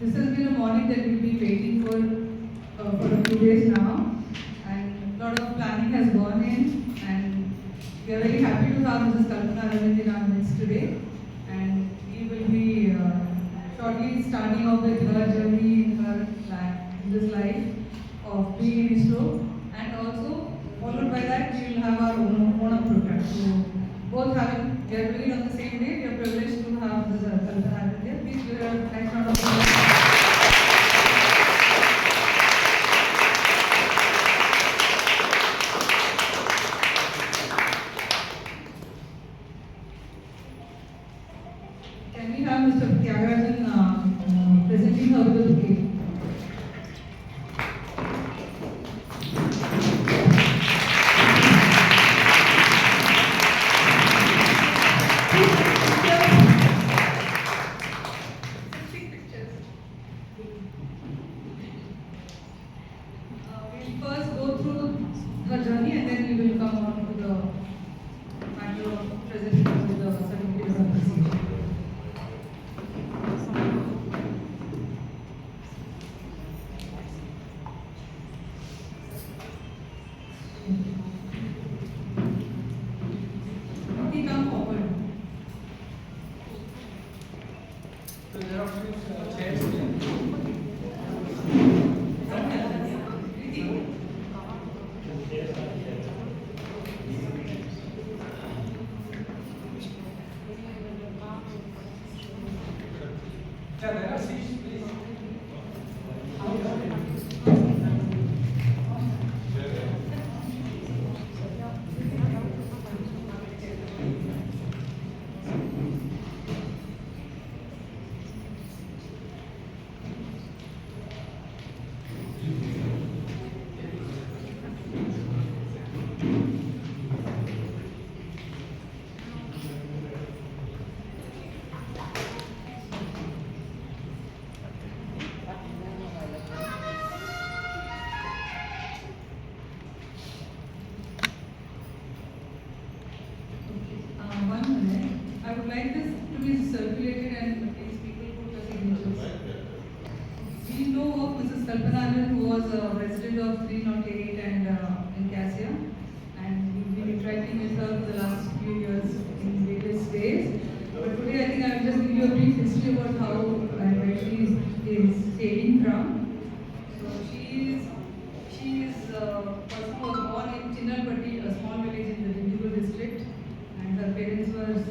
This has been a morning that we've been waiting for a few days now, and a lot of planning has gone in, and we are very happy to have Mrs Kalpana Arvind in our midst today, and we will be shortly starting off with her journey in this life of being in ISRO, and also followed by that we will have our own program. So both having, we are doing it on the same day. We are privileged to have Mrs Kalpana Arvind here. Please give her a nice round of applause. Can we have Mr. Chandrayaan presenting her with the bouquet? We'll first go through her journey and then we will come on to the matter of presenting her with the certificate of appreciation. We come forward. So there are few chairs here. Yeah, there are seats, please. I would like this to be circulated and these people put the signatures. We know of Mrs. Kalpana Arvind, who was a resident of 308 and in Cassia, and we've been interacting with her for the last few years in various ways. But today I think I will just give you a brief history about how and where she is hailing from. So she is a person who was born in Chinnalpatti, a small village in the Dindigul district, and her parents were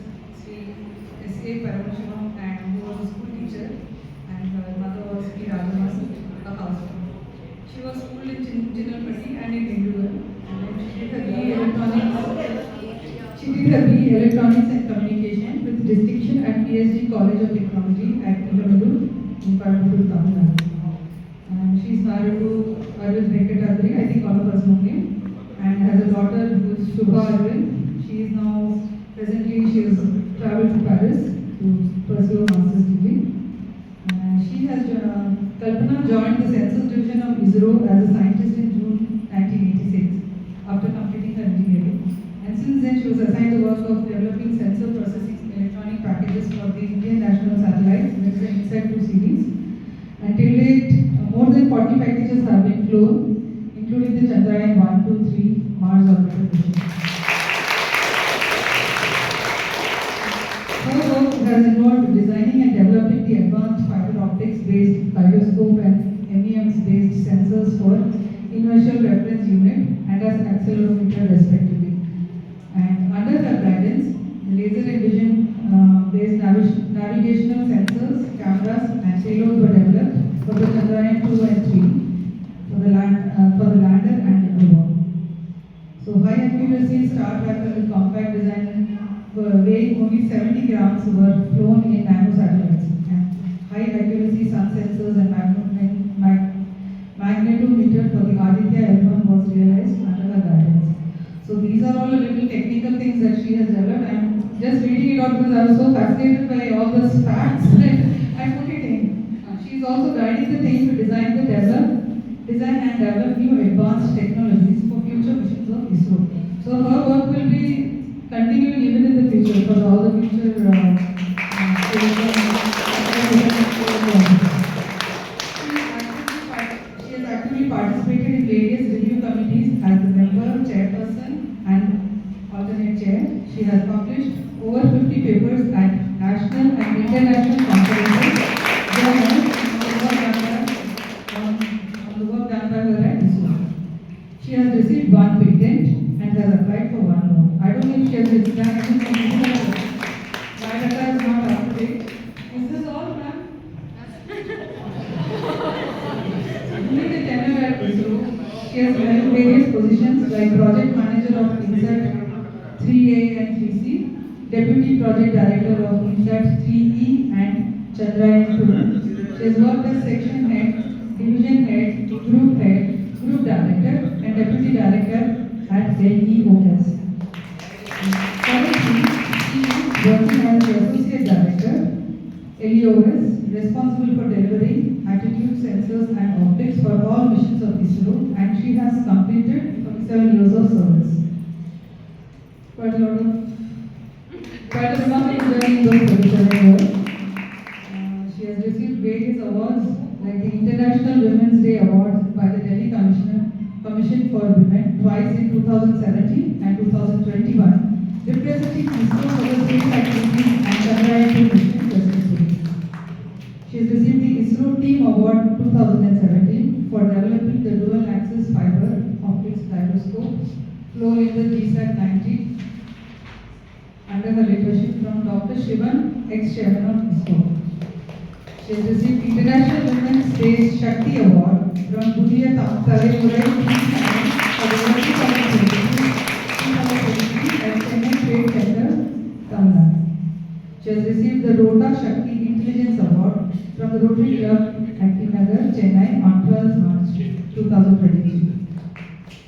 S.A. Paramashimam, and who was a school teacher, and her mother was P. Rajamasi, a housewife. She was schooled in Chinnalpatti and in Dindigul, and then she did her BE Electronics and Communication with distinction at PSG College of Technology at Millenium in Coimbatore, Tamil Nadu. And she is married to Arvind, I think all of us know him, and has a daughter who is Shubha Arvind. She is now presently traveled to Paris to pursue a master's degree. Kalpana joined the Census Division of ISRO as a scientist in June 1986 after completing her engineering. And since then, she was assigned the work of developing sensor processing electronic packages for the Indian national satellites, INSAT 2 series. And till date, more than 40 packages have been flown, including the Chandrayaan 1, 2, 3 Mars orbital mission. Her work has involved designing and developing the advanced fiber optics-based gyroscope and MEMS-based sensors for inertial reference unit and as accelerometer respectively. And under her guidance, laser and vision-based navigational sensors, cameras, and payloads were developed for the Chandrayaan 2 and 3 for the lander and rover. So high accuracy star tracker with compact design weighing only 70 grams were flown in nano satellites, and high accuracy sun sensors and magnetometer for the Aditya L1 was realized under her guidance. So these are all the little technical things that she has developed. I am just reading it out because I was so fascinated by all the facts that I put it in. She is also guiding the team to design and develop new advanced technologies for future missions of ISRO. So her work will be continuing even in the future for all the future felicitate. Is this all, ma'am? During the tenure at ISRO, she has held various positions like project manager of INSAT 3A and 3C, deputy project director of INSAT 3E and Chandrayaan 2. She has worked as section head, division head, group director, and deputy director at LEOS. Currently, she is working as the associate director, LEOS, responsible for delivering attitude sensors and optics for all missions of ISRO, and she has completed 47 years of service. Quite a remarkable journey in those 47 years. She has received various awards like the International Women's Day Award by the Delhi Commission for Women twice in 2017 and 2021, representing ISRO for the space activities and Chandrayaan 2 mission respectively. She has received the ISRO Team Award 2017 for developing the dual axis fiber optics gyroscope flow in the GSAT-90 under her leadership from Dr. Shivan, ex-chairman of ISRO. She has received International Women's Space Shakti Award from Budia Talamurai for the working of the at Chennai Trade Center, Tamil Nadu. She has received the Rota Shakti Intelligence Award from the Rotary Club at Nagar, Chennai on 12 March 2023.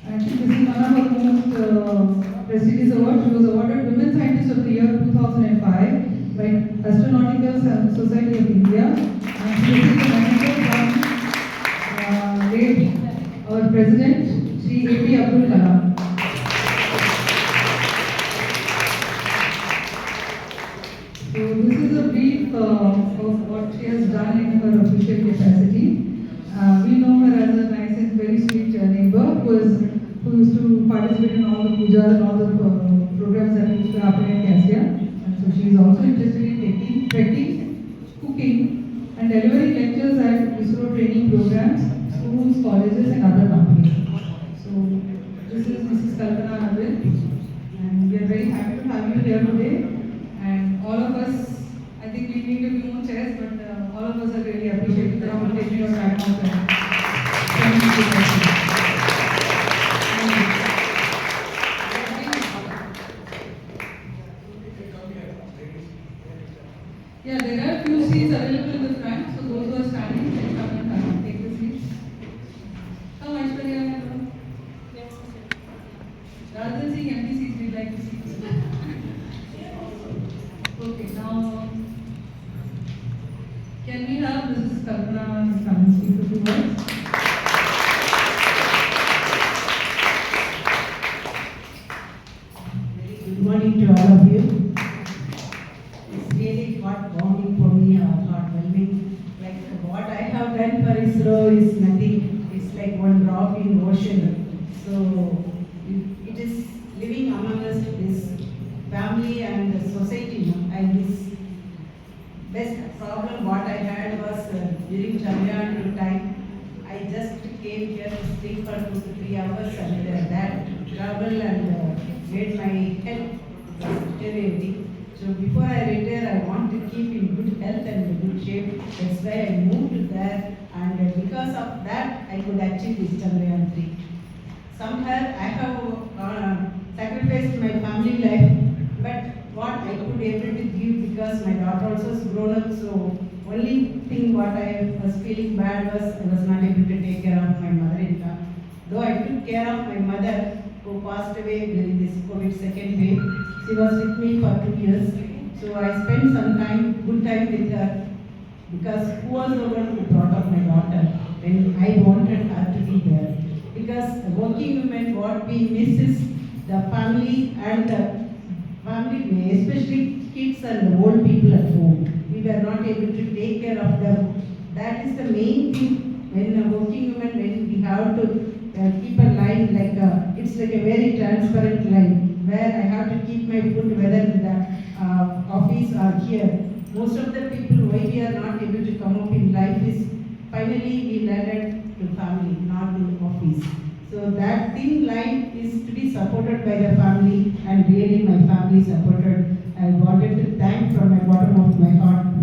And she received one of her most prestigious awards. She was awarded Women Scientist of the Year 2005 by Astronautical Society of India. And she received the member from our President, Shri A.P. Abdul Kalam. So this is a brief of what she has done in her official capacity. We know her as a nice and very sweet neighbor who used to participate in all the pujas and all the programs that used to happen in Cassia. And so she is also interested in trekking, cooking, and delivering lectures at ISRO training programs, schools, colleges, and other companies. So this is Mrs. Kalpana Arvind, and we are very happy to have you here today. And all of us, I think we need a few more chairs, but all of us are really appreciating that you taking your time out and coming to the session. Yeah, there are few seats available in the front, so those who are standing can come and take the seats. Come, Aishwarya. Rather than seeing empty seats, we'd like to see. Okay, now can we have Mrs. Kalpana come and speak a few words? Good morning to all of you. It's really heartwarming for me, heartwarming. Like what I have done for ISRO is nothing. It's like one drop in ocean. So it is living among us, this family and the society. And this best problem what I had was during Chandrayaan time. I just came here to sleep for 2 to 3 hours and that travel and made my health deteriorating. So before I retire, I want to keep in good health and good shape. That's why I moved there, and because of that, I could achieve this Chandrayaan 3. Somewhere I have sacrificed my family life, but what I could able to give because my daughter also is grown up. So only thing what I was feeling bad was I was not able to take care of my mother-in-law. Though I took care of my mother who passed away during this COVID second wave. She was with me for 2 years. So I spent some time, good time with her, because who was the one who brought up my daughter when I wanted her to be there. Because the working women, what we miss is the family and the family, especially kids and the old people at home. We were not able to take care of them. That is the main thing when a working woman, when we have to keep a line like it's like a very transparent line where I have to keep my food whether in the office or here. Most of the people why we are not able to come up in life is finally we landed to family, not to office. So that thin line is to be supported by the family, and really my family supported. I wanted to thank from the bottom of my heart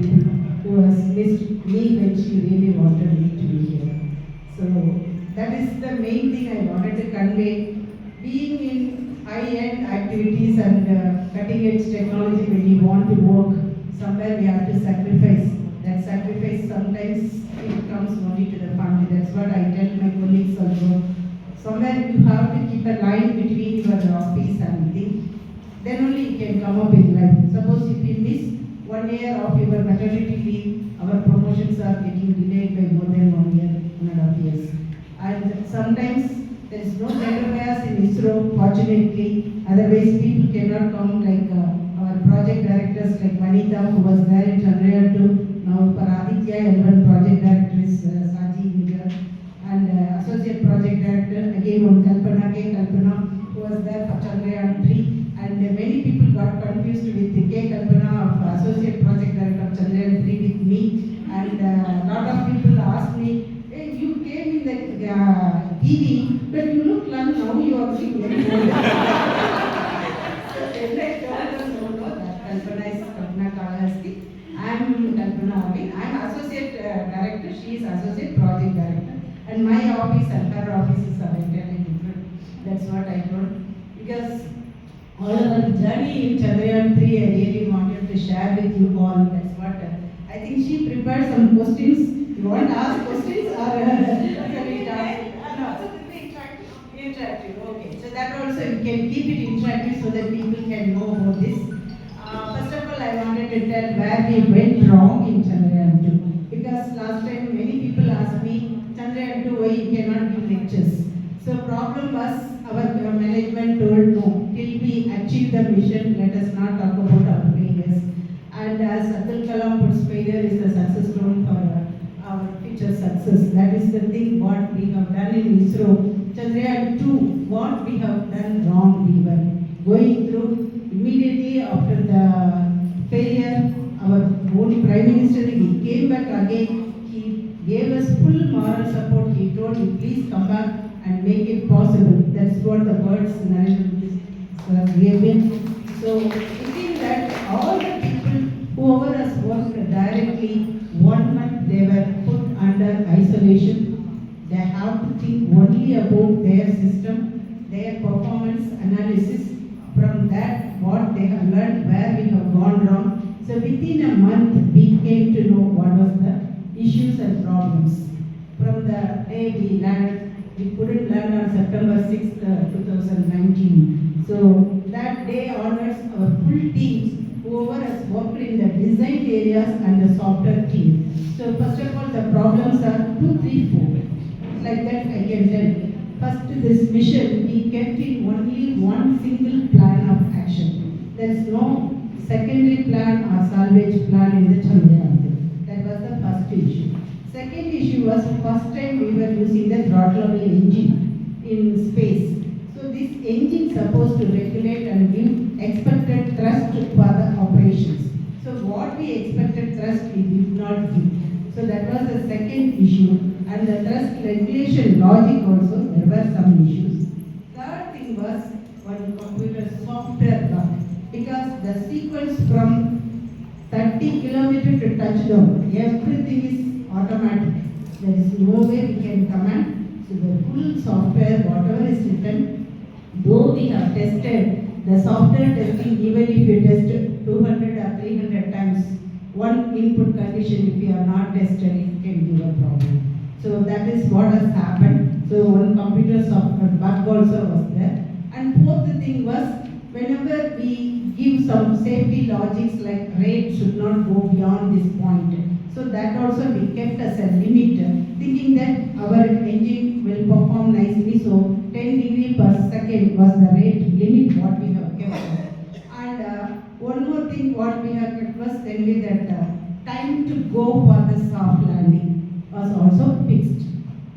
people who has missed me when she really wanted me to be here. So that is the main thing I wanted to convey. Being in high-end activities and cutting-edge technology, when you want to work, somewhere we have to sacrifice. That sacrifice sometimes it comes only to the family. That's what I tell my colleagues also. Somewhere you have to keep a line between your office and thing. Then only you can come up in life. Suppose if you miss 1 year of your maternity leave, our promotions are getting delayed by more than 1 year, 1.5 years. And sometimes there is no gender bias in ISRO, fortunately. Otherwise, people cannot come like our project directors like Vanita, who was there in Chandrayaan 2. Now, Paraditya, L1 project director is Saji Nigar. And associate project director, again, one Kalpana, who was there for Chandrayaan 3. And many people got confused with the K. Kalpana of associate project director of Chandrayaan 3 with me. And a lot of people asked me, hey, you came in the TV, but you look young now, you are looking very old. And I told them, no, that Kalpana is Kalpana Kalasthi. I am Kalpana Arvind. I am associate director, she is associate project director. And my office and her offices are entirely different. That's what I told. Because all our journey in Chandrayaan 3, I really wanted to share with you all. That's what I think she prepared some questions. You want to ask questions or shall we talk? No, interactive. Okay. So that also you can keep it interactive so that people can know about this. First of all, I wanted to tell where we went wrong in Chandrayaan 2. Because last time many people asked me, Chandrayaan 2, why you cannot give lectures? So problem was our management told no, till we achieve the mission, let us not talk about our failures. And as Abdul Kalam puts, failure is the success story for our future success. That is the thing what we have done in ISRO. Chandrayaan 2, what we have done wrong, we were going through immediately after the failure. Our own Prime Minister, he came back again, he gave us full moral support. He told you please come back and make it possible. That's what the words Narendra gave me. So thinking that all the people whoever has worked directly, 1 month they were put under isolation. They have to think only about their system, their performance analysis. From that, what they have learned, where we have gone wrong. So within a month, we came to know what was the issues and problems. From the day we learned, we couldn't learn on September 6th, 2019. So that day onwards, our full teams, whoever has worked in the design areas and the software team. So first of all, the problems are 2, 3, 4. Like that I can tell. First, this mission, we kept in only one single plan of action. There is no secondary plan or salvage plan in the Chandrayaan. That was the first issue. Second issue was first time we were using the throttleable engine in space. So this engine is supposed to regulate and give expected thrust for the operations. So what we expected thrust we did not give. So that was the second issue. And the thrust regulation logic also, there were some issues. Third thing was one computer software bug. Because the sequence from 30 kilometers to touchdown, everything is automatic. There is no way we can command. So the full software, whatever is written, though we have tested, the software testing, even if you test 200 or 300 times, one input condition, if you are not tested, it can give a problem. So that is what has happened. So one computer software bug also was there. And fourth thing was, whenever we give some safety logics like rate should not go beyond this point. So that also we kept as a limit, thinking that our engine will perform nicely. So 10 degree per second was the rate limit what we have kept. And one more thing what we have kept was then that time to go for the soft landing was also fixed.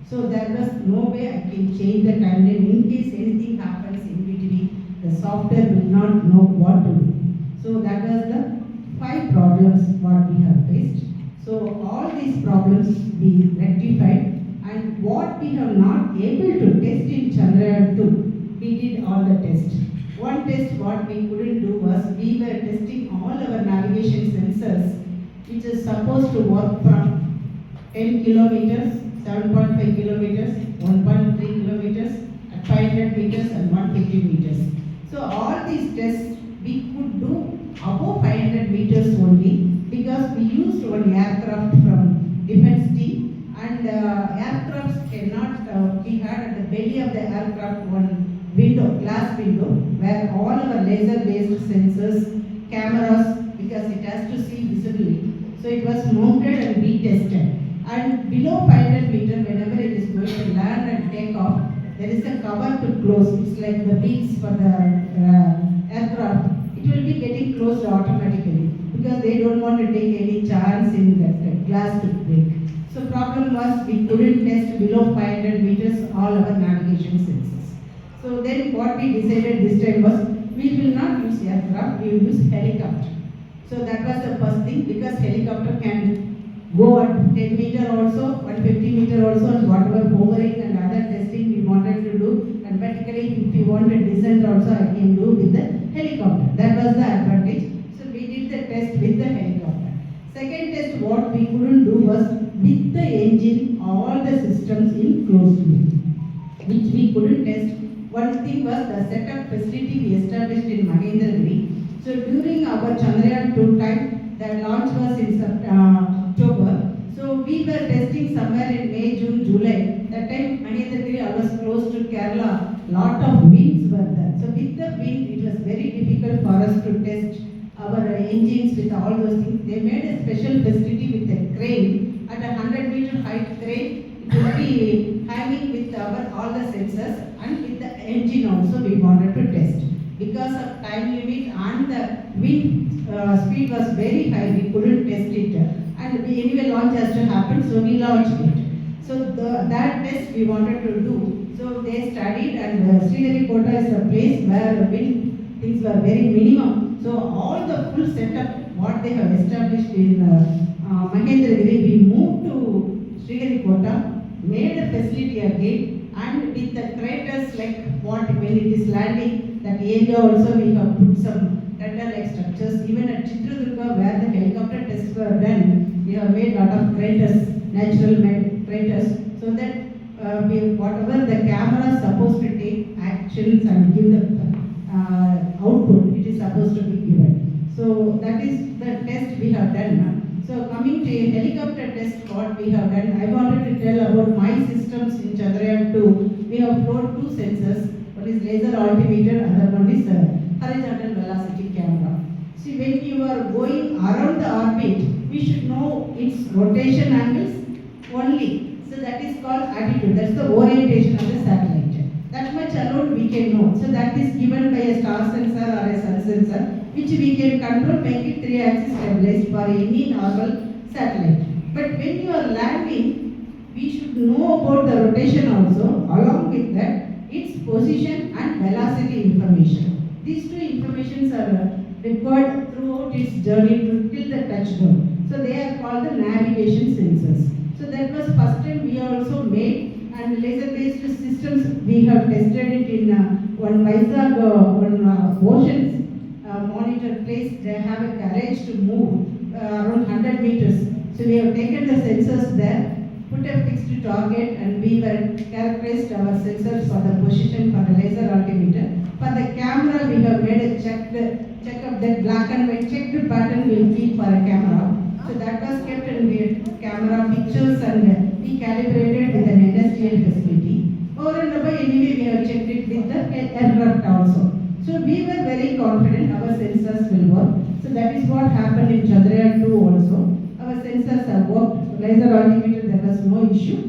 So there was no way I can change the timeline in case anything happens in between. The software will not know what to do. So that was the 5 problems what we have faced. So all these problems we rectified, and what we have not able to test in Chandrayaan 2, we did all the tests. One test what we couldn't do was we were testing all our navigation sensors which is supposed to work from 10 kilometers, 7.5 kilometers, 1.3 kilometers, at 500 meters and 150 meters. So all these tests we could do above 500 meters only because we used one aircraft from defense team, and aircrafts cannot, we had at the belly of the aircraft one window, glass window, where all our laser based sensors, cameras, because it has to see visibly. So it was mounted and we tested. And below 500 meter, whenever it is going to land and take off, there is a cover to close. It's like the wings for the aircraft. It will be getting closed automatically because they don't want to take any chance in that glass to break. So problem was we couldn't test below 500 meters all our navigation sensors. So then what we decided this time was we will not use aircraft, we will use helicopter. So that was the first thing because helicopter can go at 10 meter also, 150 meter also, and whatever hovering and other testing we wanted to do, and vertically if we wanted descent also I can do with the helicopter. That was the advantage. So we did the test with the helicopter. Second test what we couldn't do was with the engine all the systems in closed loop, which we couldn't test. One thing was the setup facility we established in Mahendragiri. So during our Chandrayaan 2 time, the launch was in October. So we were testing somewhere in May, June, July. That time Mahendragiri was close to Kerala. Lot of winds were there. So with the wind, it was very difficult for us to test our engines with all those things. They made a special facility with a crane at a 100 meter height crane. It will be hanging with our all the sensors and with the engine also we wanted to test. Because of time limit and the wind speed was very high, we couldn't test it. And anyway launch has to happen, so we launched it. So that test we wanted to do. So they studied, and Sriharikota is a place where wind things were very minimum. So all the full setup what they have established in Mahendragiri, we moved to Sriharikota, made a facility again, and with the craters like what when it is landing, that area also we have put some tender-like structures. Even at Chitradurga where the helicopter tests were done, we have made lot of craters, natural made craters, so that whatever the camera is supposed to take actions and give the output, it is supposed to be given. So that is the test we have done. So coming to helicopter test, what we have done, I wanted to tell about my systems in Chandrayaan 2. We have flown 2 sensors. One is laser altimeter, other one is horizontal velocity camera. See, when you are going around the orbit, we should know its rotation angles only. So that is called attitude. That's the orientation of the satellite. That much alone we can know. So that is given by a star sensor or a sun sensor, which we can control, make it 3-axis stabilized for any normal satellite. But when you are landing, we should know about the rotation also. Along with that, its position and velocity information. These 2 informations are required throughout its journey till the touchdown. So they are called the navigation sensors. So that was first time we also made, and laser based systems we have tested it in one Vizag, one oceans monitor place. They have a garage to move around 100 meters. So we have taken the sensors there, put a fixed target, and we were characterized our sensors for the position for the laser altimeter. For the camera, we have made a check of that black and white checked pattern will keep for a camera. So that was kept, and we had camera pictures, and we calibrated with an industrial facility. Over and above, anyway, we have checked it with the aircraft also. So we were very confident our sensors will work. So that is what happened in Chandrayaan 2 also. Our sensors have worked. Laser altimeter, there was no issue.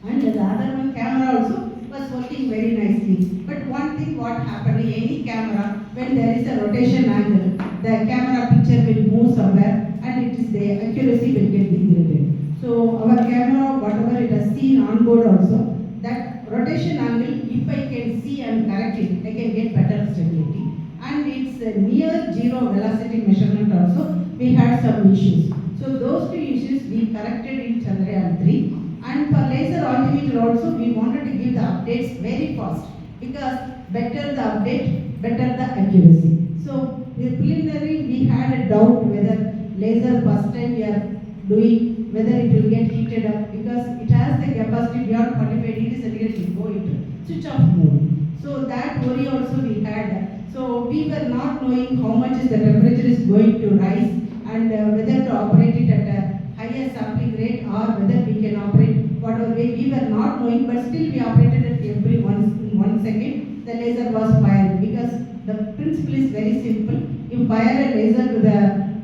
And the other one, camera also was working very nicely. But one thing what happened in any camera, when there is a rotation angle, the camera picture will move somewhere, and it is the accuracy will get degraded. So our camera, whatever it has seen on board also, that rotation angle, if I can see and correct it, I can get better stability. And it's a near zero velocity measurement also, we had some issues. So those 2 issues we corrected in Chandrayaan 3. And for laser altimeter also, we wanted to give the updates very fast, because better the update, better the accuracy. So the preliminary we had a doubt whether laser first time we are doing, whether it will get heated up, because it has the capacity beyond 45 degrees centigrade to go into switch off mode. So that worry also we had. So we were not knowing how much is the temperature is going to rise, and whether to operate it at a higher sampling rate or whether we can operate whatever way. We were not knowing, but still we operated it every 1 second. The laser was fired, because the principle is very simple. You fire a laser to the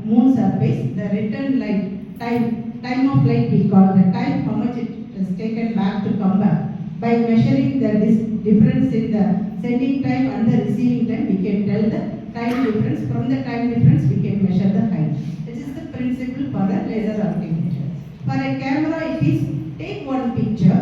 moon surface, the return light, time of light we call the time, how much it has taken back to come back. By measuring the difference in the sending time and the receiving time, we can tell the time difference. From the time difference, we can measure the height. This is the principle for a laser altimeter. For a camera, it is take one picture.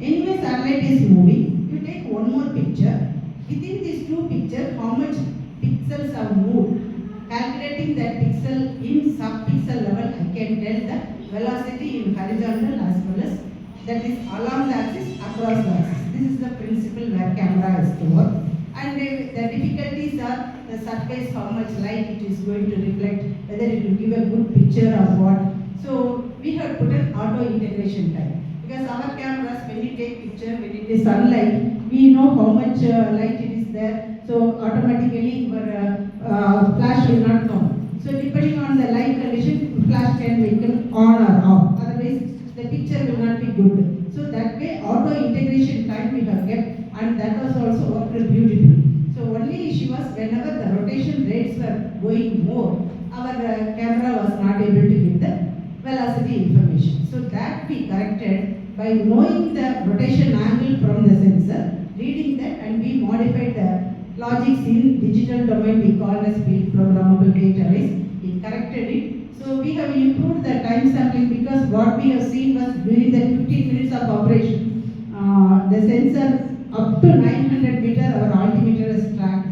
Anyway, satellite is moving. You take one more picture. Within these two pictures, how much pixels have moved. Calculating that pixel in sub-pixel level, I can tell the velocity in horizontal as well as that is along the axis, across the axis. This is the principle where camera is to work. And the difficulties are the surface, how much light it is going to reflect, whether it will give a good picture or what. So we have put an auto integration time. Because our cameras, when you take picture, when it is sunlight, we know how much light it is there. So automatically your flash will not come. So depending on the light condition, flash can become on or off. Otherwise, the picture will not be good. So that way, auto integration time we have kept, and that was also worked beautifully. So only issue was whenever the rotation rates were going more, our camera was not able to give the velocity information. So that we corrected by knowing the rotation angle from the sensor, reading that, and we modified the logics in digital domain we call as field programmable gate arrays. We corrected it. So we have improved the time sampling, because what we have seen was during the 15 minutes of operation, the sensor up to 900 meter our altimeter is tracked.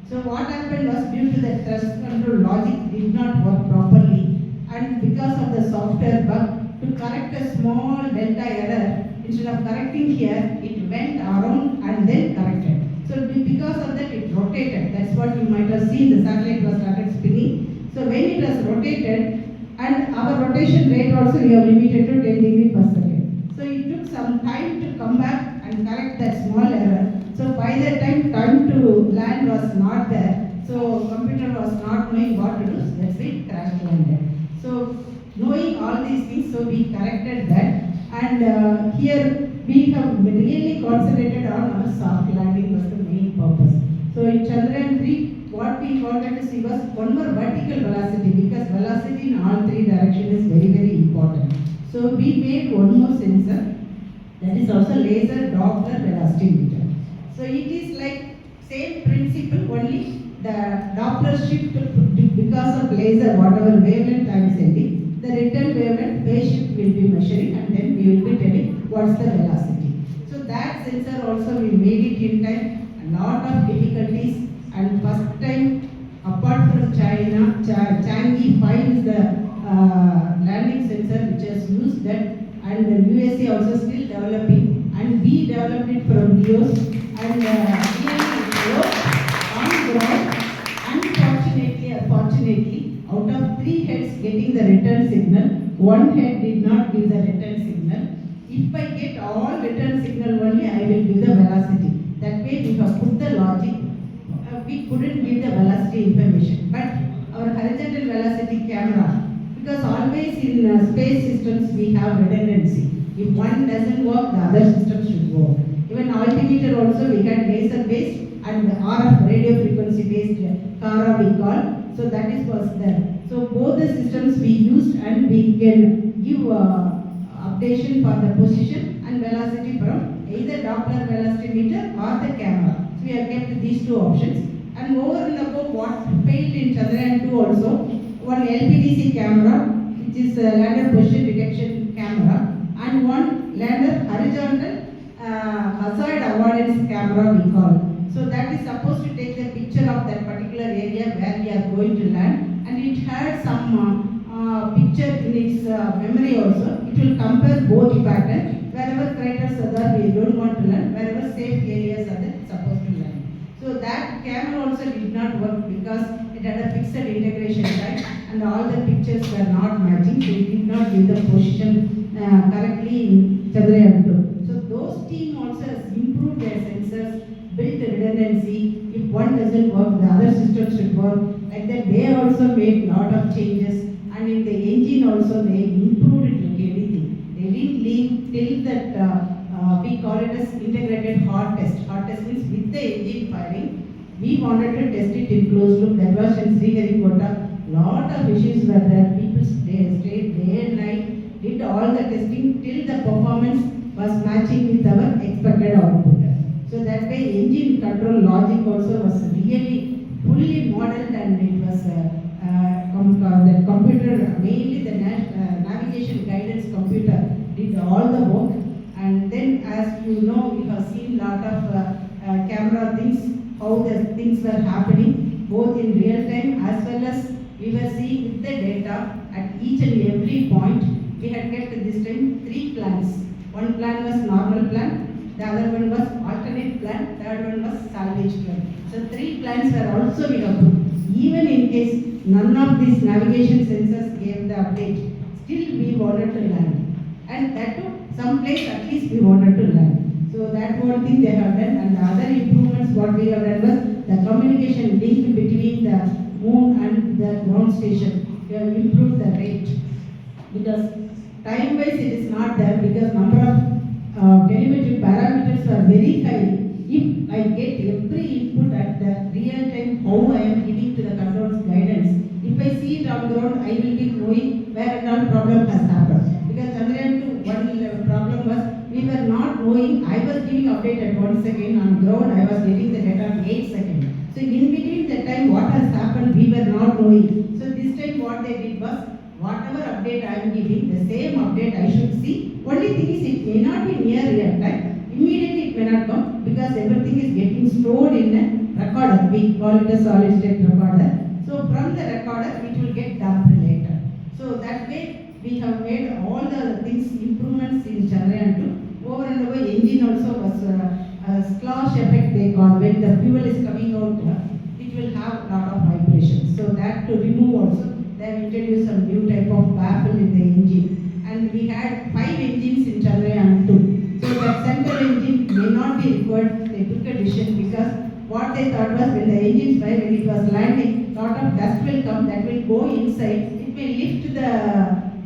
So what happened was, due to the thrust control logic did not work properly, and because of the software bug, to correct a small delta error, instead of correcting here, it went around and then corrected. So because of that, it rotated. That's what you might have seen, the satellite was started spinning. So when it was rotated, and our rotation rate also we have limited to 10 degrees per second. So it took some time to come back and correct that small error. So by the time to land was not there, so computer was not knowing what to do, so that's why it crash landed. So knowing all these things, so we corrected that, and here we have really concentrated on our soft landing was the main purpose. So in Chandrayaan 3, what we wanted to see was one more vertical velocity, because velocity in all three directions is very, very important. So we made one more sensor, that is also laser Doppler velocity meter. So it is like same principle, only the Doppler shift because of laser, whatever wavelength I am sending, the return wavelength phase shift will be measuring, and then we will be telling what's the velocity. So that sensor also we made it in time. A lot of difficulties, and first time apart from China, Chang'e 5 is the landing sensor which has used that, and the USA also still developing, and we developed it from Leos, and here on ground. Unfortunately or fortunately, out of 3 heads getting the return signal, 1 head did not give the return signal. If I get all return signal only, I will give the velocity. That way we have put the logic. We couldn't give the velocity information, but our horizontal velocity camera, because always in space systems we have redundancy. If one doesn't work, the other system should work. Even altimeter also we had laser based and RF radio frequency based CARA we call. So that is was there. So both the systems we used, and we can give updation for the position and velocity from either Doppler velocity meter or the camera. So we have kept these two options. And over and above what failed in Chandrayaan 2 also, one LPDC camera, which is a lander position detection camera, and one lander horizontal hazard avoidance camera we call. So that is supposed to take the picture of that particular area where we are going to land, and it had some picture in its memory also. It will compare both patterns. Wherever craters are there, we don't want to land. Wherever safe areas are there, supposed to land. So that camera also did not work, because it it had a fixed integration time and all the pictures were not matching, so it did not give the position correctly in Chandrayaan 2. So those team also has improved their sensors, built redundancy. If one doesn't work, the other system should work. Like that, they also made lot of changes, and in the engine also they improved it like anything. They didn't leave till that we call it as integrated hot test. Hot test means with the engine firing, we wanted to test it in closed loop. That was in Sriharikota. Lot of issues were there. People stayed day and night, did all the testing till the performance was matching with our expected output. So that way engine control logic also was really fully modeled, and it was the computer, mainly the navigation guidance computer did all the work. And then, as you know, we have seen lot of camera things, how the things were happening both in real time as well as we were seeing with the data at each and every point. We had kept this time 3 plans. One plan was normal plan, the other one was alternate plan, third one was salvage plan. So 3 plans were also we have put. Even in case none of these navigation sensors gave the update, still we wanted to land. And that too, some place at least we wanted to land. So that one thing they have done, and the other improvements what we have done was the communication link between the moon and the ground station. We have improved the rate, because time wise it is not there, because number of telemetry parameters are very high. If I get every input at the real time, how I am giving to the controls guidance, if I see it on ground, I will be knowing where and all problem has happened. Because Chandrayaan 2, one problem was we were not knowing. I was giving update at 1 second, on ground I was getting the data at 8 seconds. So in between that time what has happened we were not knowing. So this time what they did was, whatever update I am giving, the same update I should see. Only thing is it may not be near real time. Immediately it may not come, because everything is getting stored in a recorder. We call it a solid state recorder. So from the recorder it will get dumped later. So that way we have made all the things improvements in Chandrayaan 2. Over and over, engine also was a slosh effect they call. When the fuel is coming out, it will have lot of vibrations. So that to remove also, they have introduced some new type of baffle in the engine. And we had 5 engines in Chandrayaan 2. So that central engine may not be required. They took a decision, because what they thought was, when the engine fire, when it was landing, lot of dust will come, that will go inside. It may lift the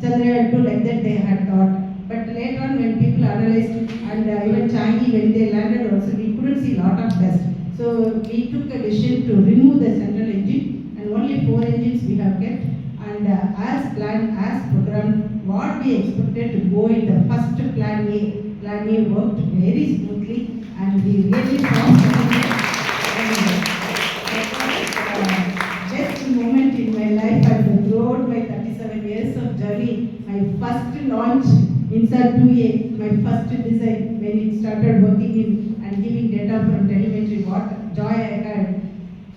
Chandrayaan 2, like that they had thought. But later on, when people analyzed, and even Chinese, when they landed also, we couldn't see lot of dust. So we took a decision to remove the central engine, and only 4 engines we have kept. And as planned, as programmed, what we expected to go in the first plan A worked very smoothly, and we really saw best moment in my life, and throughout my 37 years of journey, my first launch inside 2A, my first design, when it started working in and giving data from telemetry, what joy I had,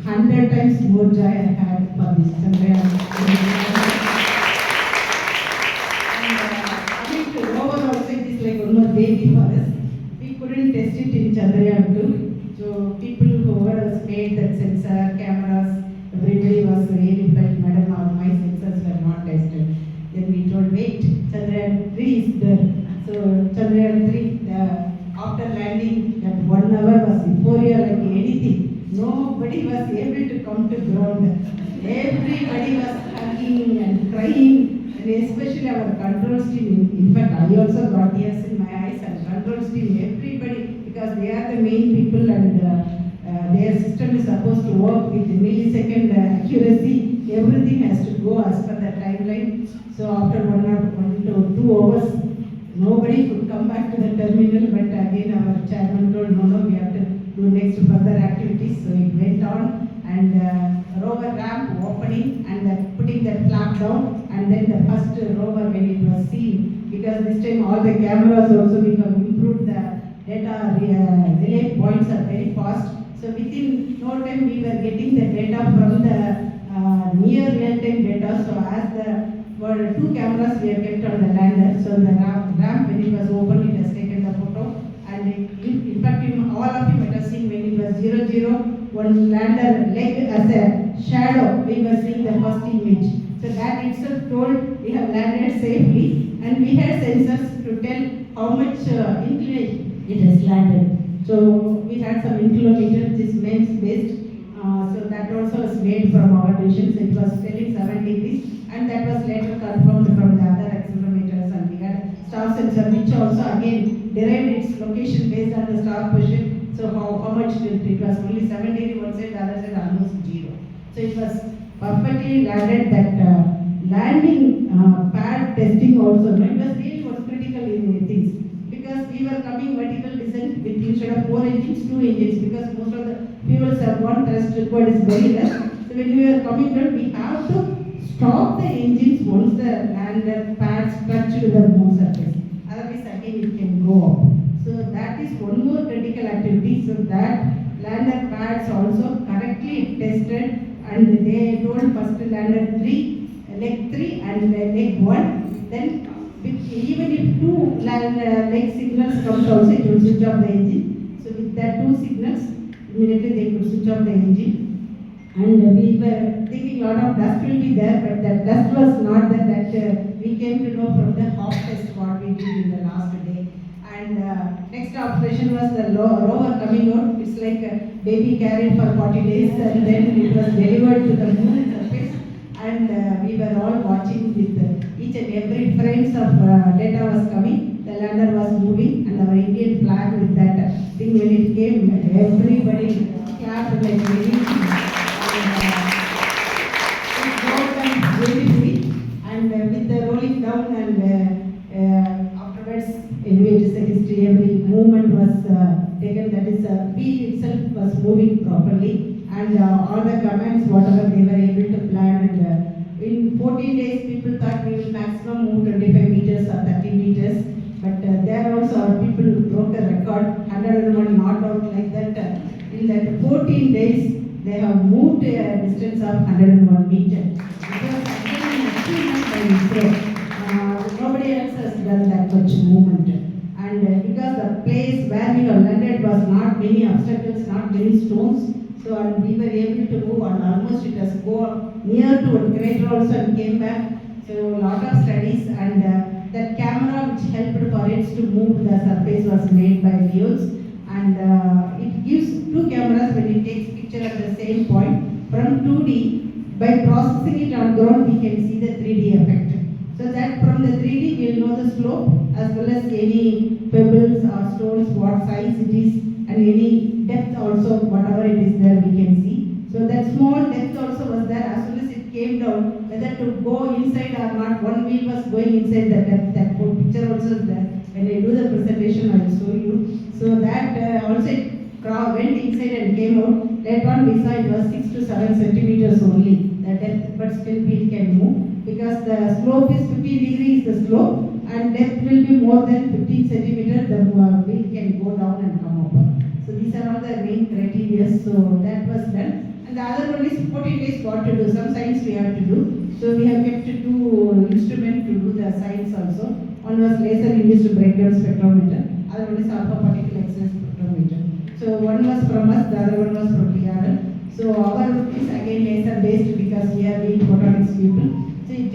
100 times more joy I had for this Chandrayaan. And coming to rover also, it is like almost baby for us. We couldn't test it in Chandrayaan 2. So people who has made that sensor, cameras, everybody was really felt, madam, my sensors were not tested. Then we told, wait, Chandrayaan 3 is there. So Chandrayaan 3, after landing, that 1 hour was euphoria like anything. Nobody was able to come to ground. Everybody was hugging and crying, and especially our controls team. In fact, I also got tears in my eyes, and controls team, everybody, because they are the main people, and their system is supposed to work with millisecond accuracy. Everything has to go as per the timeline. So after 1 to 2 hours, nobody could come back to the terminal. But again, our chairman told, no, we have to do next further activities. So it went on, and rover ramp opening and putting that flap down, and then the first rover when it was seen. Because this time all the cameras also, we have improved the data relay points are very fast. So within no time we were getting the data from the near real-time data. So as the were 2 cameras we have kept on the lander. So the ramp when it was open, it has taken the photo. And in fact, all of you might have seen when it was 00, one lander leg as a shadow. We were seeing the first image. So that itself told we have landed safely, and we had sensors to tell how much inclination it has landed. So we had some kilometers, this MEMS based. So that also was made from our visions. It was telling 7 degrees, and that was later confirmed from the other accelerometers. And we had star sensor, which also again derived its location based on the star position. So how much it was only 7 degrees one side, the other side almost 0. So it was perfectly landed. That landing pad testing also, no, it was really was critical in things, because we were coming vertical descent with instead of 4 engines, 2 engines, because most of the fuels have one thrust required is very less. So when we were coming down, we have to stop the engines once the lander pads touch with the moon surface. Otherwise again it can go up. So that is one more critical activity. So that lander pads also correctly tested, and they told first lander 3, leg 3 and leg 1. Then even if 2 leg signals comes also, it will switch off the engine. So with that 2 signals, immediately they could switch off the engine. And we were thinking a lot of dust will be there, but that dust was not there. That we came to know from the hop test what we did in the last day. And next operation was the rover coming out. It's like a baby carried for 40 days, and then it was delivered to the moon surface. And we were all watching with each and every frames of data was coming. The lander was moving, and our Indian flag with that thing, when it came, everybody clapped like really. Beautifully, and with the rolling down, and afterwards, anyway, it is a history. Every movement was taken. That is, wheel itself was moving properly, and all the commands, whatever they were able to plan. And in 14 days, people thought we will maximum move 25 meters or 30 meters. But there also our people broke a record, 101 knocked out like that. In that 14 days, they have moved a distance of 101 meters. Because again, an achievement by ISRO. Nobody else has done that much movement. And because the place where we have landed was not many obstacles, not many stones, so and we were able to move, and almost it has go near to a crater also and came back. So a lot of studies, and that camera which helped for it to move the surface was made by Leos. And it gives 2 cameras when it takes picture at the same point from 2D. By processing it on ground, we can see the 3D effect. So that from the 3D, we will know the slope as well as any pebbles or stones, what size it is, and any depth also, whatever it is there, we can see. So that small depth also was there. As soon as it came down, whether to go inside or not, one wheel was going inside the depth. That picture also is there. When I do the presentation, I will show you. So that also it went inside and came out. Later on we saw it was 6 to 7 centimeters only, the depth, but still we can move, because the slope is 15 degrees the slope, and depth will be more than 15 centimeters, the wheel can go down and come up. So these are all the main criteria. So that was done. And the other one is 14 days what to do. Some science we have to do. So we have kept 2 instruments to do the science also. One was laser induced breakdown spectrometer. Other one is alpha particle X-ray spectrometer. So one was from us, the other one was from PRL. So our is again laser based, because we are being photonics people. So it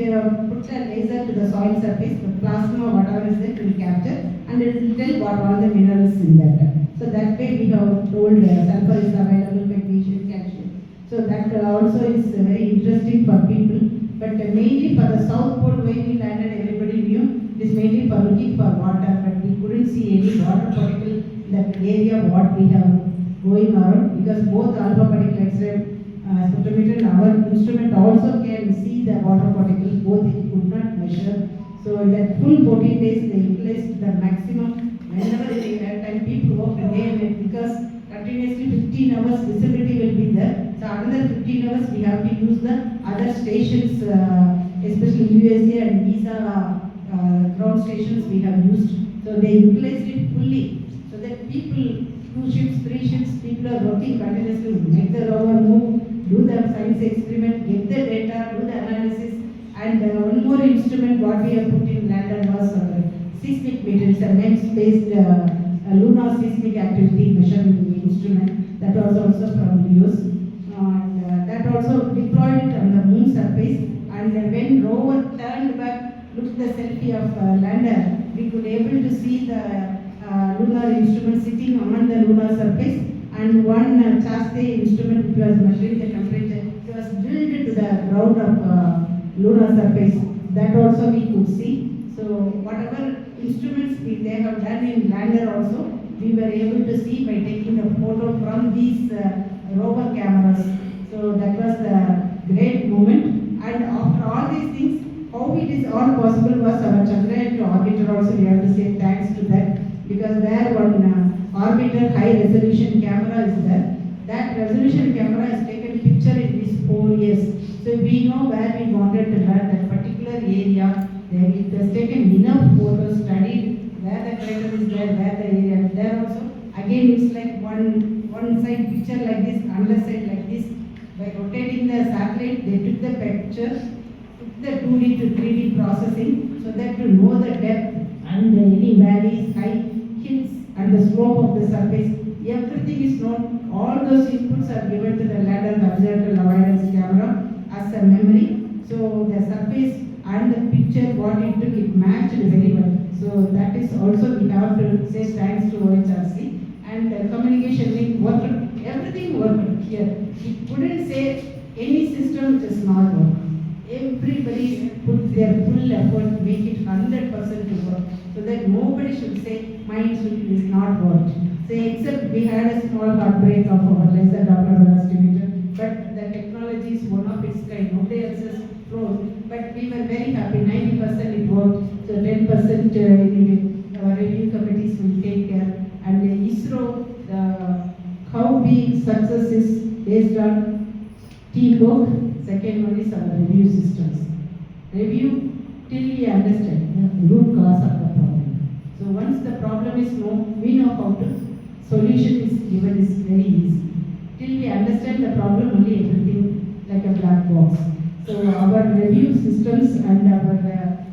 puts a laser to the soil surface, the plasma, whatever is there, will capture, and it will tell what all the minerals in that. So that way we have told sulfur is available, magnesium, calcium. So that also is very interesting for people. But mainly for the South Pole, where we landed, everybody knew it is mainly for looking for water, but we couldn't see any water particle in that area what we have going around, because both alpha particle X-ray spectrometer and our instrument also can see the water particles, both it could not measure. So in that full 14 days, they utilized the maximum whenever they had time. People worked day and night, because continuously 15 hours visibility will be there. So another 15 hours we have to use the other stations, especially USA and Visa ground stations we have used. So they utilized it fully. So that people, 2 ships, 3 ships, people are working continuously, make the rover move, do the science experiment, get the data, do the analysis. And one more instrument what we have put in lander was seismic meter. It's a MEMS based lunar seismic activity measurement. instrument that was also from Leos. And that also deployed it on the moon surface. And when rover turned back, looked the selfie of lander, we could able to see the lunar instrument sitting on the lunar surface, and one Cassia instrument which was measuring the temperature, it was drilled to the ground of lunar surface. That also we could see. So whatever instruments they have done in lander also, we were able to see by taking the photo from these rover cameras. So that was the great moment. And after all these things, how it is all possible was our Chandrayaan to orbiter also. We have to say thanks to that, because there one orbiter high resolution camera is there. That resolution camera has taken picture in these 4 years. So we know where we wanted to land that particular area. Then it has taken enough photos, studied where the crater is there, where the area is there also. Again, it's like one side picture like this, other side like this. By rotating the satellite, they took the picture, took the 2D to 3D processing, so that to know the depth and any valleys, high hills, and the slope of the surface. Everything is known. All those inputs are given to the lander horizontal avoidance camera as a memory. So the surface and the picture what it took, it matched very well. So that is also we have to say thanks to OHRC. And communication link worked, everything worked here. We couldn't say any system does not work. Everybody put their full effort to make it 100% to work, so that nobody should say mine is not worked. Say except we had a small heartbreak of our laser Doppler estimator, but the technology is one of its kind. Nobody else has flown, but we were very happy. 90% it worked, so 10% our review committees will take care. And the ISRO, how big success is based on teamwork. Second one is our review systems. Review till we understand the root cause of the problem. So once the problem is known, we know how to. Solution is given is very easy. Till we understand the problem, only everything like a black box. So our review systems and our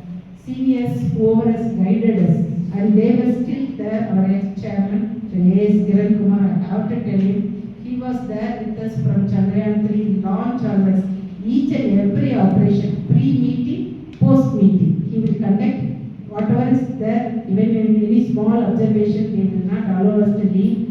seniors whoever has guided us, and they were still there. Our ex-chairman, A.S. Kiran Kumar, I have to tell him, he was there with us from Chandrayaan 3 launch always. Each and every operation, pre-meeting, post-meeting, he will conduct whatever is there. Even in any small observation, he will not allow us to leave.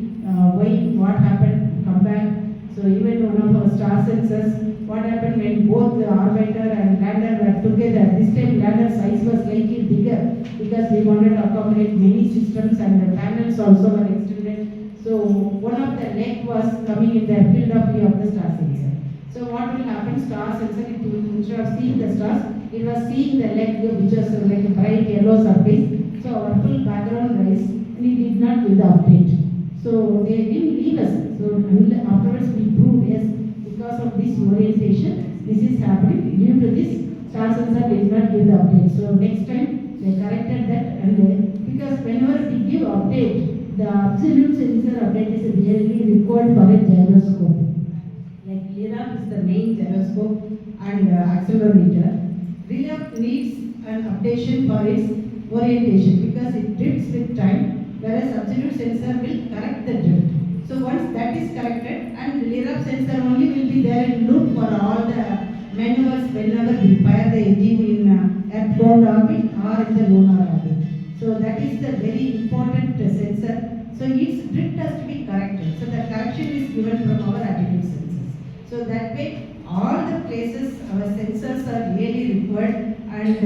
What happened, come back. So even one of our star sensors, what happened when both the orbiter and lander were together. This time lander size was slightly bigger because we wanted to accommodate many systems, and the panels also were extended. So one of the leg was coming in the field of view of the star sensor. So what will happen? Star sensor, it will, instead of seeing the stars, it was seeing the leg which was like a bright yellow surface. So our full background rise, and it did not give the update. So they didn't leave us. So afterwards we proved, yes, because of this orientation, this is happening. Due to this, star sensor did not give the update. So next time they corrected that, and because whenever we give update, the absolute sensor update is really required for a gyroscope. Like LIRAP is the main gyroscope and accelerometer. LIRAP needs an updation for its orientation because it drifts with time, whereas absolute sensor will correct the drift. So once that is corrected, and LIRAP sensor only will be there in loop for all the maneuvers whenever we fire the engine in earthbound orbit or in the lunar orbit. So that is the very important sensor. So its drift has to be corrected. So the correction is given from our attitude sensors. So that way, all the places our sensors are really required, and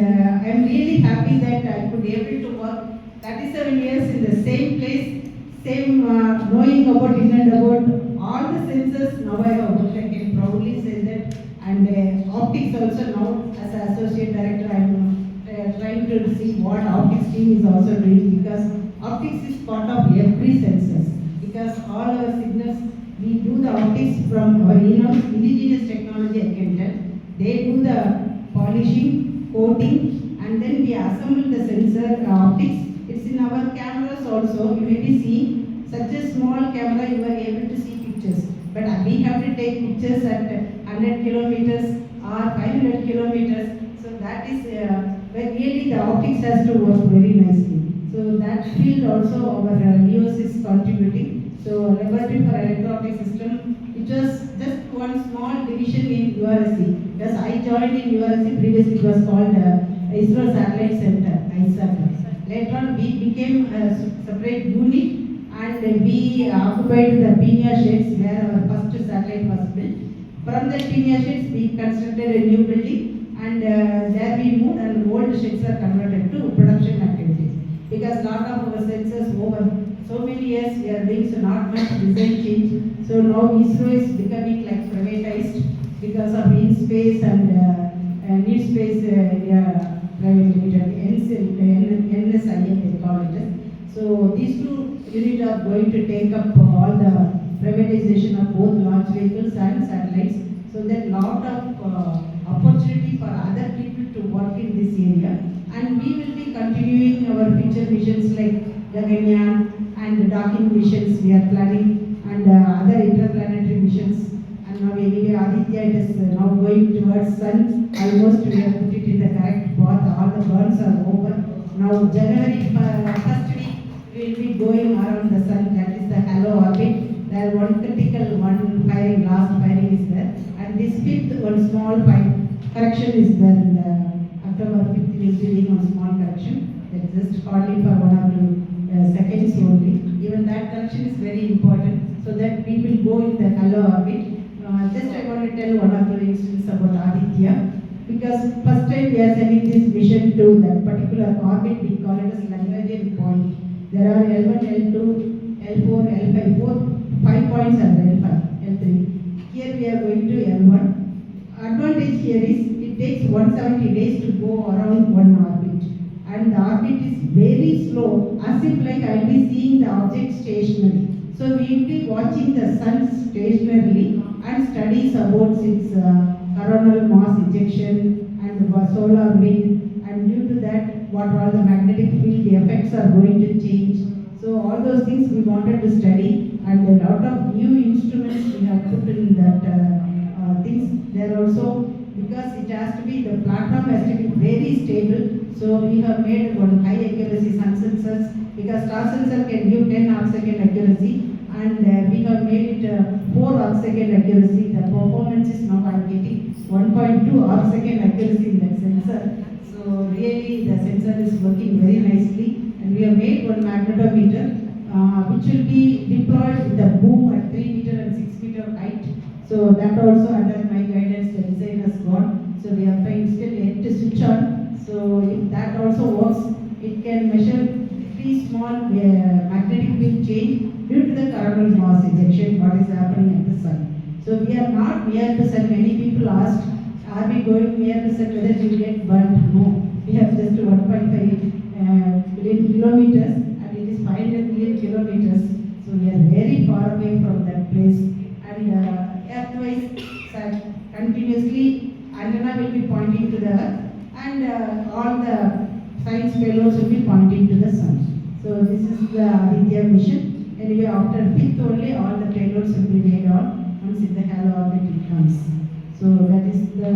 I am really happy that I could be able to work 37 years in the same place, same knowing about in and about all the sensors. Now I have worked, I can proudly say that, and optics also now as an associate director I am trying to see what optics team is also doing, because optics is part of every sensors, because all our signals we do the optics from our in-house indigenous technology, I can tell. They do the polishing, coating, and then we assemble the sensor optics. It's in our cameras also. You may be seeing such a small camera, you are able to see pictures. But we have to take pictures at 100 kilometers or 500 kilometers. So that is where really the optics has to work very nicely. So that field also our LEOS is contributing. So laboratory for electro-optic system, it was just one small division in URSC. Because I joined in URSC, previously it was called ISRO Satellite Center, ISAT. Later on we became a separate unit and we occupied the Pinya sheds where our first satellite was built. From the Pinya sheds we constructed a new building and there we moved and old sheds are converted to production activities. Because lot of our sensors over so many years we are doing so not much design change. So now ISRO is becoming like privatized because of in-space and need-space private limited, NSIF they call it. So these two units are going to take up all the privatization of both launch vehicles and satellites. So that lot of opportunity for other people to work in this area. And we will be continuing our future missions like Chandrayaan and docking missions we are planning and other interplanetary missions. And now anyway Aditya it is now going towards sun. Almost we have put it in the correct path. All the burns are over. Now January 1st week we will be going around the sun. That is the halo orbit. There one critical one firing, last firing is there. And this fifth one small correction is there in the October 5th we will be doing one small correction. That's just hardly for 1 or 2 seconds only. Even that correction is very important so that we will go in the halo orbit. Just I want to tell 1 or 2 instances about Aditya. Because first time we are sending this mission to that particular orbit, we call it as Lagrangian point. There are L1, L2, L4, L5, 5 points are there, L5, L3. Here we are going to L1. Advantage here is it takes 170 days to go around one orbit. And the orbit is very slow, as if like I will be seeing the object stationary. So we will be watching the sun stationarily and studies about its coronal mass ejection and solar wind, and due to that what all the magnetic field effects are going to change. So all those things we wanted to study, and a lot of new instruments we have put in that things there also, because it has to be, the platform has to be very stable. So we have made one high accuracy sun sensors, because star sensor can give 10 arcsecond accuracy, and we have made it 4 arcsecond accuracy. The performance is now I am getting 1.2 arcsecond accuracy in that sensor. So really the sensor is working very nicely, and we have made one magnetometer which will be deployed with the boom at 3 meter and 6 meter height. So that also under my guidance the design has gone. So we are trying still yet to switch on. So if that also works, it can measure 3 small magnetic field change due to the coronal mass ejection, what is happening at the sun. So we are not near the sun. Many people asked, are we going near the sun, whether we will get burnt? No. We have just 1.5 billion kilometers and it is 500 million kilometers. So we are very far away from that place. And Earthwise, continuously antenna will be pointing to the earth, and all the science payloads will be pointing to the sun. So this is the Aditya mission. Anyway, after 5th only all the payloads will be made on once in the halo orbit it comes. So that is the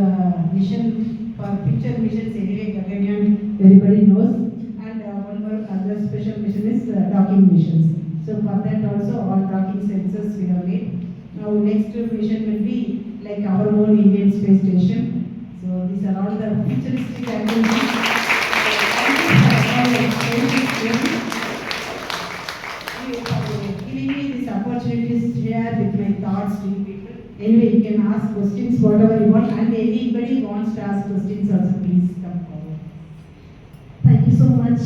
mission for future missions. Anyway, Chandrayaan everybody knows, and one more other special mission is docking missions. So for that also all docking sensors we have made. Now next mission will be like our own Indian space station. So these are all the futuristic activities. Giving me this opportunity to share with my thoughts to you people. Anyway, you can ask questions whatever you want, and anybody wants to ask questions also, please come forward. Thank you so much.